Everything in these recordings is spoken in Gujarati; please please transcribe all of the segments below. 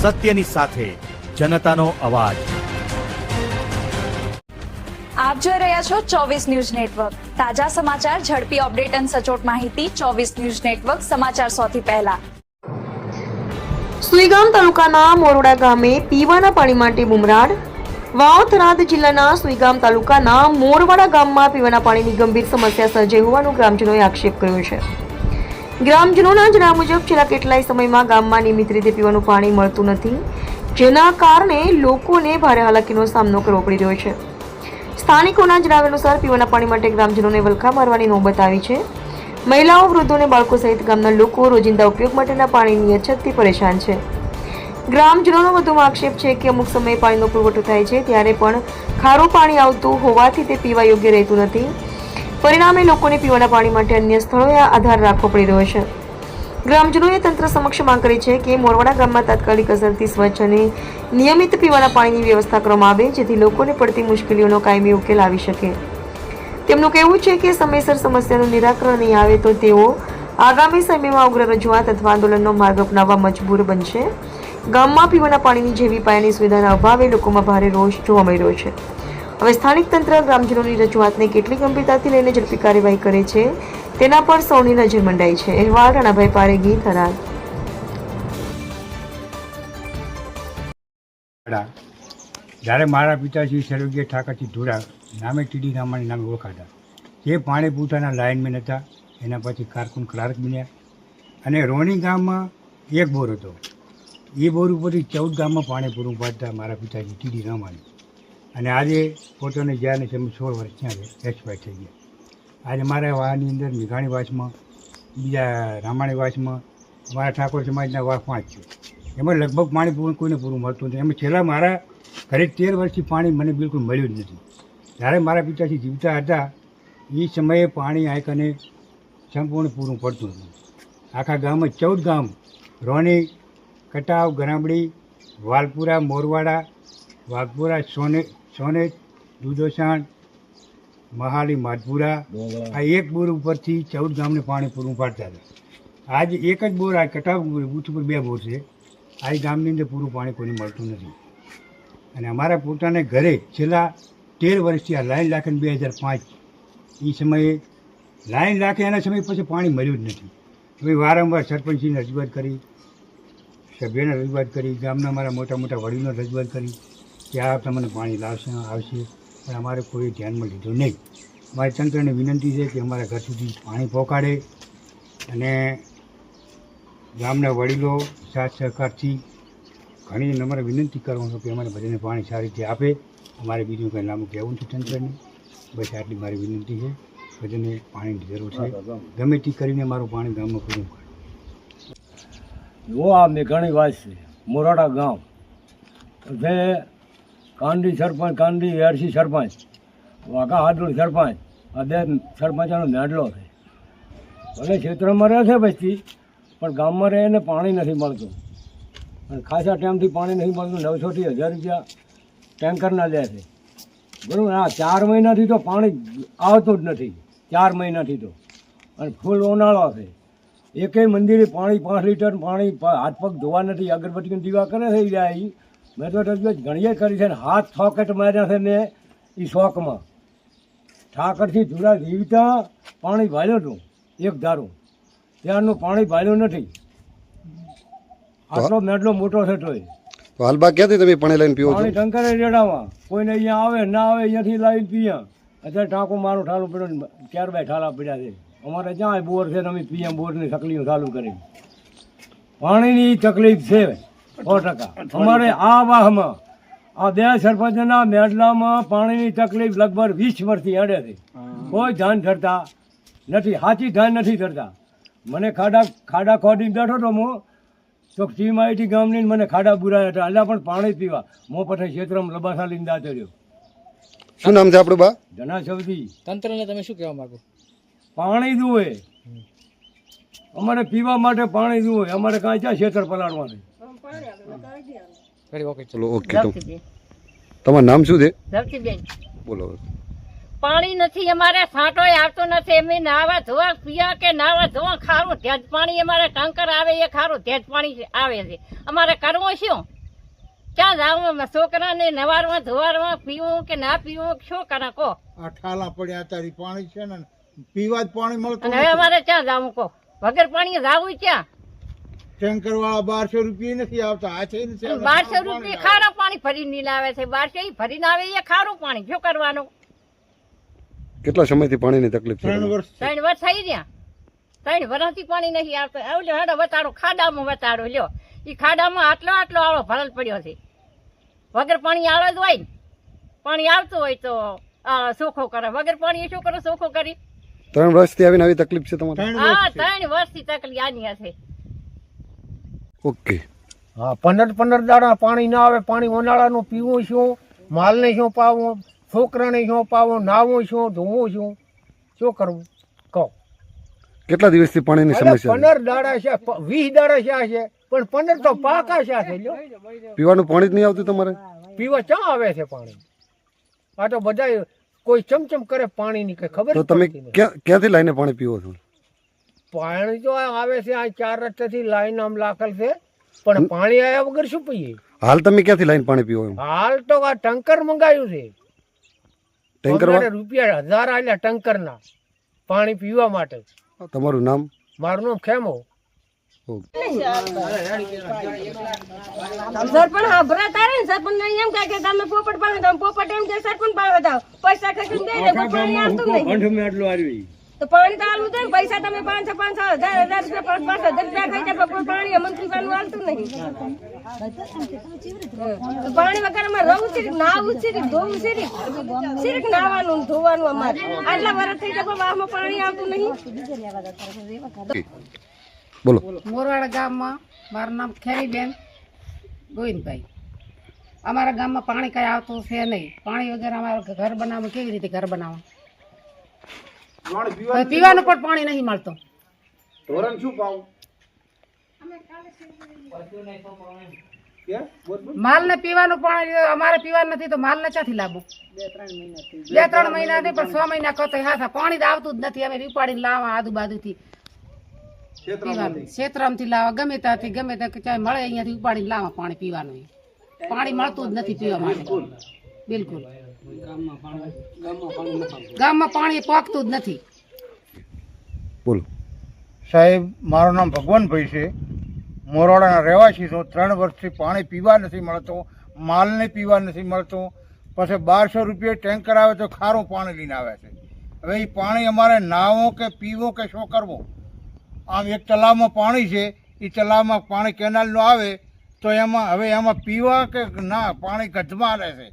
સત્યની સાથે જનતાનો અવાજ। આપ જોઈ રહ્યા છો 24 ન્યૂઝ નેટવર્ક। તાજા સમાચાર, ઝડપી અપડેટ અને સચોટ માહિતી 24 ન્યૂઝ નેટવર્ક સમાચાર સૌથી પહેલા। સુઈગામ તાલુકાના મોરડા ગામે પીવાના પાણી માટે બુમરાડ। વાવ થરાદ જિલ્લાના સુઈગામ તાલુકાના મોરવાડા ગામમાં પીવાના પાણીની ગંભીર સમસ્યા સર્જાઈ હોવાનો ગ્રામજનોએ આક્ષેપ કર્યો છે। ગ્રામજનોના જણાવ્યા મુજબ છેલ્લા કેટલાય સમયમાં ગામમાં નિયમિત રીતે પીવાનું પાણી મળતું નથી, જેના કારણે લોકોને ભારે હાલાકીનો સામનો કરવો પડી રહ્યો છે। સ્થાનિકોના જણાવ્યા અનુસાર પીવાના પાણી માટે ગ્રામજનોને વલખા મારવાની નોબત આવી છે। મહિલાઓ, વૃદ્ધો અને બાળકો સહિત ગામના લોકો રોજિંદા ઉપયોગ માટેના પાણીની અછતથી પરેશાન છે। ગ્રામજનોનો વધુમાં આક્ષેપ છે કે અમુક સમયે પાણીનો પુરવઠો થાય છે ત્યારે પણ ખારું પાણી આવતું હોવાથી તે પીવા યોગ્ય રહેતું નથી। પરિણામે લોકોને પીવાના પાણી માટે અન્ય સ્થળોએ આધાર રાખવો પડી રહ્યો છે। ગ્રામજનોએ તંત્ર સમક્ષ માંગ કરી છે કે મોરવાડા ગામમાં તાત્કાલિક અસરથી સ્વચ્છ અને નિયમિત પીવાના પાણીની વ્યવસ્થા કરવામાં આવે, જેથી લોકોને પડતી મુશ્કેલીઓનો કાયમી ઉકેલ આવી શકે। તેમનું કહેવું છે કે સમયસર સમસ્યાનું નિરાકરણ નહીં આવે તો તેઓ આગામી સમયમાં ઉગ્ર રજૂઆત અથવા આંદોલનનો માર્ગ અપનાવવા મજબૂર બનશે। ગામમાં પીવાના પાણીની જેવી પાયાની સુવિધાના અભાવે લોકોમાં ભારે રોષ જોવા મળી રહ્યો છે। હવે સ્થાનિક તંત્ર ગ્રામજનોની રજૂઆતને કેટલી ગંભીરતાથી લઈને ઝડપી કાર્યવાહી કરે છે તેના પર સૌની નજર મંડાઈ છે। અહેવાલ રાણાભાઈ પારેગી, થરાદ। જ્યારે મારા પિતાશ્રી સ્વર્ગીય ઠાકરજી ધુરા નામે ટીડી રામાણી નામે ઓળખાતા, જે પાણી પૂરતાના લાઇનમેન હતા, એના પછી કારકુન ક્લાર્ક બન્યા અને રોણી ગામમાં એક બોર હતો। એ બોર ઉપરથી 14 ગામમાં પાણી પૂરું પાડતા મારા પિતાજી ટીડી રામાણી, અને આજે પોતાને જ્યાં તમે 16 વર્ષ ત્યાં એક્સપાયર થઈ ગયા। આજે મારા વાળની અંદર મેઘાણી વાસમાં, બીજા રામાણી વાસમાં મારા ઠાકોર સમાજના વાસ 5 છે। એમાં લગભગ પાણી કોઈને પૂરું મળતું નથી। એમાં છેલ્લા મારા ઘરે 13 વર્ષથી પાણી મને બિલકુલ મળ્યું જ નથી। જ્યારે મારા પિતાજી જીવતા હતા એ સમયે પાણી આંકને સંપૂર્ણ પૂરું પડતું હતું। આખા ગામમાં 14 ગામ, રોણી, કટાવ, ગરામડી, વાલપુરા, મોરવાડા, વાઘપુરા, સોનેત, દુધોસાણ, મહાલી, માધપુરા, આ એક બોર ઉપરથી 14 ગામને પાણી પૂરું પાડતા હતા। આજે એક જ બોર, આ કટાવ બૂથ ઉપર 2 બોર છે। આ ગામની અંદર પૂરું પાણી કોઈને મળતું નથી। અને અમારા પોતાને ઘરે છેલ્લા 13 વર્ષથી આ લાઈન લાખે 2005 એ સમયે લાઈન લાખે એના સમય પછી પાણી મળ્યું જ નથી। અમે વારંવાર સરપંચની રજૂઆત કરી, સભ્યને રજૂઆત કરી, ગામના અમારા મોટા મોટા વડીલોને રજૂઆત કરી કે આ તમને પાણી આવશે, પણ અમારે કોઈ ધ્યાનમાં લીધું નહીં। અમારી તંત્રને વિનંતી છે કે અમારા ઘર સુધી પાણી પહોંચાડે અને ગામના વડીલો સાથ સહકારથી ઘણી અમારે વિનંતી કરવાનું કે અમારે બધાને પાણી સારી રીતે આપે। અમારે બીજું કંઈ લાંબુ કહેવું છે તંત્રને, બસ આટલી મારી વિનંતી છે। બધાને પાણીની જરૂર છે, ગમે તે કરીને મારું પાણી ગામમાં પૂરું પાડે। वो आ मेघाणी वास से मोराड़ा गांव वे कांडी सरपंच, कांडी एरसी सरपंच, वाघा हादुल सरपंच, अदे सरपंचनो मेडलो है। भले क्षेत्रों रहे છે પછી પણ ગામમાં રહે ને પાણી નથી મળતું, અને ખાસા ટાઈમથી પાણી નથી મળતું। 900 થી 1000 રૂપિયા ટેન્કરના લે છે, બરાબર। આ 4 મહિનાથી તો પાણી આવતું જ નથી, 4 મહિનાથી તો, અને ફૂલ ઉનાળો છે। એકેય મંદિરે પાણી 5 લીટર પાણી હાથ પગ ધોવા નથી, અગરબત્તીનો દીવા કરે છે જાય। મેં તો રજૂઆત ઘણીએ કરી છે ને હાથ થોકેટ માર્યા છે ને એ શોખમાં। ઠાકરથી ધુરા જીવતા પાણી ભાલ્યું હતું એક ધારું, ત્યારનું પાણી ભાલ્યું નથી। આટલો મેડલો મોટો છે તોય હાલબા ક્યાંથી તમે પાણી લઈને પીવો છો? પાણી ટંકરે રેડામાં, કોઈને અહીંયા આવે ના આવે અહીંયાથી લાવીને પીયા। અત્યારે ટાંકો મારું ઠાલું પડ્યો, 4 બાય ઠાલા પડ્યા છે। અમારે જ્યાં બોર છે અમે પીએમ બોરની તકલીફ ચાલુ કરી। પાણીની તકલીફ છે 100%। અમારે આ વાહમાં આ 2 સરપંચના મેડલામાં પાણીની તકલીફ લગભગ 20 વર્ષથી અડે છે, કોઈ ધ્યાન ધરતા નથી, સાચી ધ્યાન નથી ધરતા। મને ખાડા ખોદીને બેઠો હતો હું તો ટીમ આઈટી ગામની મને ખાડા બુરાયા હતા, એટલે પણ પાણી પીવા હું પછી ક્ષેત્રમાં લબાસા લઈને દાતો રહ્યો। શું નામ છે આપણું બા? જના ચૌધરી। તંત્રને તમે શું કહેવા માંગો? પાણી જુએ, અમારે પીવા માટે પાણી જુએ, અમારે કાંઈ ક્યાં ક્ષેત્ર પલાળવા નહીં। ચલો ઓકે, તમારું નામ શું છે? બોલો। પાણી નથી અમારે, છાંટોય આવતો નથી. અમે નાવા ધોવા પીવા કે નાવા ધોવા ખારું તેજ પાણી અમારે ટંકર આવે એ ખારું તેજ પાણી આવે છે. અમારે કરવું શું? ક્યાં જાવું? છોકરાને નવારવા ધોવારવા પીવું કે ના પીવું શું કરે કહો? આ ઠાલા પડ્યા તારી પાણી છે ને પીવા જ પાણી મળતું અને હવે અમારે ક્યાં જાવું કહો? વગર પાણી જાવું ક્યાં? ટેન્કર વાળા 1200 રૂપિયા નથી આવતા. આ છે 1200 રૂપિયા ખારા પાણી ભરીને લાવે છે. 1200 ઈ ભરીને આવે એ ખારું પાણી. શું કરવાનું? કેટલા સમયથી પાણીની તકલીફ છે 3 વર્ષ 3 વર્ષ થઈ ગયા. 3 વર્ષથી પાણી નથી આવતું. આવજો હેડો વતાડો, ખાડામાં વતાડો લ્યો. ઈ ખાડામાં આટલો આવડો ભરલ પડ્યો છે. વગર પાણી આવે જ હોય ને. પાણી આવતું હોય તો સોખો કરે. વગર પાણી શું કરે? સોખો કરી. 3 વર્ષથી આવીને આવી તકલીફ છે તમારે? હા, 3 વર્ષથી તકલીફ આની હશે. ઓકે. હા, 15 દાડા પાણી ના આવે. પાણી ઉનાળાનું પીવું શું, માલને શું પાવું, છોકરાને શું પાવું, નાવું શું, ધોવું શું કરવું કહો? કેટલા દિવસથી પાણીની સમસ્યા 15 દાડા છે, 20 દાડા છે, પણ 15 તો પાકા છે. પીવાનું પાણી જ નહીં આવતું તમારે? પીવા ક્યાં આવે છે પાણી? આ તો બધા કોઈ ચમચમ કરે પાણીની કઈ ખબર તો તમે ક્યાંથી લાઈને પાણી પીવો છો? પાણી તો આવે છે આ 4 રસ્તેથી લાઈન આમ લાખેલ છે, પણ પાણી આવ્યા વગર શું પીએ? હાલ તમે ક્યાંથી લાઈને પાણી પીવો? એમ હાલ તો આ ટંકર મંગાવ્યું છે. ટેન્કર રૂપિયા 1000 આલ્યા ટંકર ના પાણી પીવા માટે. તમારું નામ? મારું નામ ખેમો. સરપંચ હાભરા તારે ને સરપંચ એમ કહે કે તમે પોપટ પાડો, તમે પોપટ એમ કે સરપંચ પાડો દાવ પૈસા ખર્ચીને દે દે, પાણી આવતું નહીં. તો પાણી તો આલું દે, પૈસા તમે 500 1000 રૂપિયા 5-5 હજાર રૂપિયા ખાઈ જાય, પણ પાણી અમને પીવાનું આવતું નહીં. તો પાણી વગર અમારે રહું છે, નાવું છે, ધોવું છે, સિર્ફ નાવાનું ધોવાનું અમારે આટલા વર્ષ થઈ જાય, પણ આમાં પાણી આવતું નહીં. બોલો. મોરવાડા ગામમાં મારું નામ ખેરીબેન ગોવિંદભાઈ. અમારા ગામમાં પાણી કઈ આવતું છે નહીં. પાણી વગર અમારે ઘર બનાવવું કેવી રીતે ઘર બનાવવું? પીવાનું પણ પાણી નહીં મળતું. માલ ને પીવાનું પાણી અમારે પીવાનું નથી તો માલ ને ક્યાંથી લાવવું? 2-3 મહિનાથી પણ 6 મહિના કરતા હા પાણી તો આવતું જ નથી. અમે ઉપાડીને લાવવા આજુબાજુથી ક્ષેત્રમથી લાવવા, ગમે ત્યાંથી ગમે ત્યાં ચાહે મળે અહીંયાથી ઉપાડીને લાવવા પાણી પીવાનું. પાણી મળતું જ નથી પીવા માટે બિલકુલ. ગામમાં પાણી પોકતું જ નથી. બોલો. સાહેબ, મારું નામ ભગવાનભાઈ છે. મોરવાડાના રહેવાસી છું. 3 વર્ષથી પાણી પીવા નથી મળતું, માલને પીવા નથી મળતું. પછી 1200 રૂપિયા ટેન્કર આવે તો ખારું પાણી લઈને આવે છે. હવે એ પાણી અમારે નાવું કે પીવું કે શું કરવું? આમ એક તલાવમાં પાણી છે, એ તલાવમાં પાણી કેનાલનું આવે તો એમાં પીવા કે ના પાણી ગધમાં રહે છે.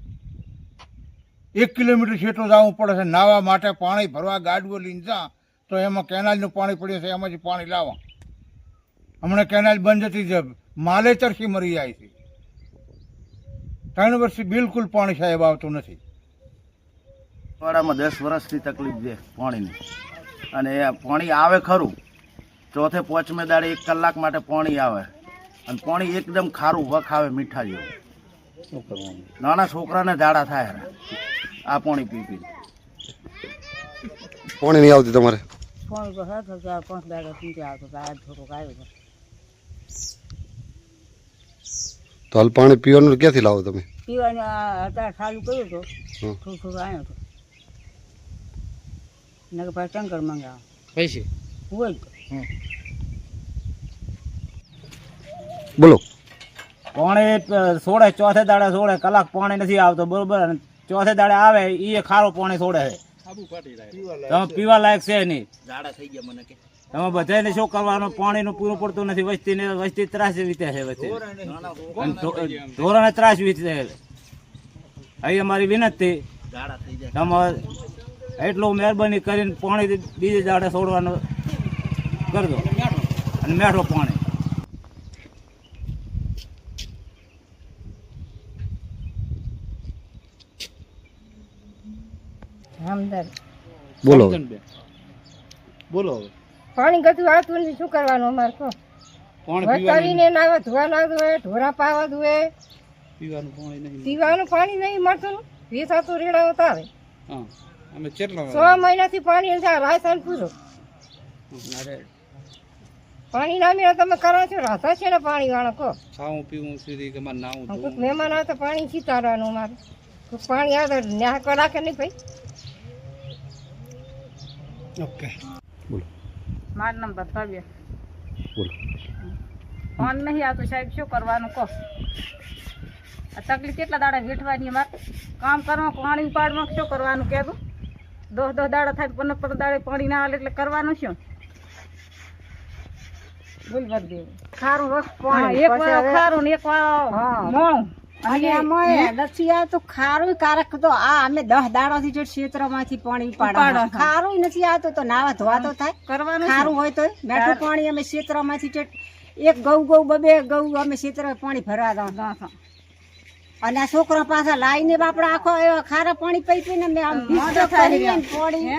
1 કિલોમીટર છેટું જવું પડે છે નાવા માટે. પાણી ભરવા ગાડવો લઈને જા તો એમાં કેનાલનું પાણી પડ્યું છે, એમાંથી પાણી લાવવા. હમણાં કેનાલ બંધ હતી જ માલે તરસી મરી જાય છે. 3 વર્ષથી બિલકુલ પાણી સાહેબ આવતું નથી. વાડામાં 10 વર્ષથી તકલીફ છે પાણીની. અને પાણી આવે ખરું, ચોથે પાંચમે દાડે 1 કલાક માટે પાણી આવે અને પાણી એકદમ ખારું વખ આવે, મીઠા જેવું. નાના છોકરાને ઝાડા થાય આ પાણી પી પી. પાણી નહીં આવતું તમારે? પાણી તો 4-5 દાડાથી આવતું, આજ થોડુંક આવ્યું છે. તો હાલ પાણી પીવાનું ક્યાંથી લાવો તમે? પીવાનું અત્યારે ચાલુ કર્યું તો થોડું આવ્યું હતું. નકર પાછું ટંકર મંગાવો પૈસે હોય તો. બોલો. પાણી છોડે, ચોથે દાડે છોડે, કલાક પાણી નથી આવતો બરોબર. ચોથે દાડે આવે એ ખારું પાણી છોડે છે. તમે પીવા લાયક છે નહીં. તમે બધાને શું કરવાનું? પાણીનું પૂરું પડતું નથી. વસ્તી ત્રાસ વીતે છે. વસ્તી ધોરણે ત્રાસ વીતે. અહીં અમારી વિનંતી, તમે એટલું મહેરબાની કરીને પાણી બીજે દાડે છોડવાનું કરજો. અને મેઠું પાણી. બોલો. બોલો. પાણી ગતું આવતું નથી, શું કરવાનું અમારે કહો? કરીને નાવા ધોવા ના ધોવે, ઢોરા પાવા ધોવે, પીવાનું પાણી નહીં મળતું. 20 રેડાઓ તારે 6 મહિનાથી પાણી નથી રાશન પૂરો પાણી ના મેળે તમે કરો છો રાતા છે ને પાણી વાળો કહો ખાવું પીવું સુધી કે મારે નાવું મહેમાન આવે તો પાણી ચીતાડવાનું મારે પાણી આવે તો ન્યા રાખે નહીં ભાઈ. ઓકે મારું નામ ભરતાબેન. બોલો. પાણી નહીં આવતું સાહેબ, શું કરવાનું કહો? આ તકલીફ કેટલા દાડા વેઠવાની અમારે કામ કરવા પાણી ઉપાડવા શું કરવાનું કહેતું? 10 દાડા થાય 15 દાડે પાણી ના આવે એટલે કરવાનું શું? બોલ ભરદેવ ખારું વખત પાણી એક વાર ખારું ને એક વાર મોણું અને એમાં નથી આવતું ખારું કારક તો આ અમે 10 દાડાથી જો ક્ષેત્રમાંથી પાણી ઉપાડો ખારું નથી આવતું તો નાવા ધોવા તો થાય કરવાનું ખારું હોય તો મીઠું પાણી અમે ક્ષેત્રમાંથી એક ગૌ બબે ગૌ અમે ક્ષેત્ર પાણી ભરવા દો અને આ છોકરા પાછા લાઈને બાપડે આખો એવા ખારા પાણી પી પીને મેં આમ પાણી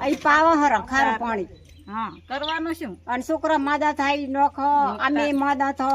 અહીં પાવા હર ખારું પાણી હા કરવાનું શું? અને છોકરા માદા થાય નોખો અમે માદા થો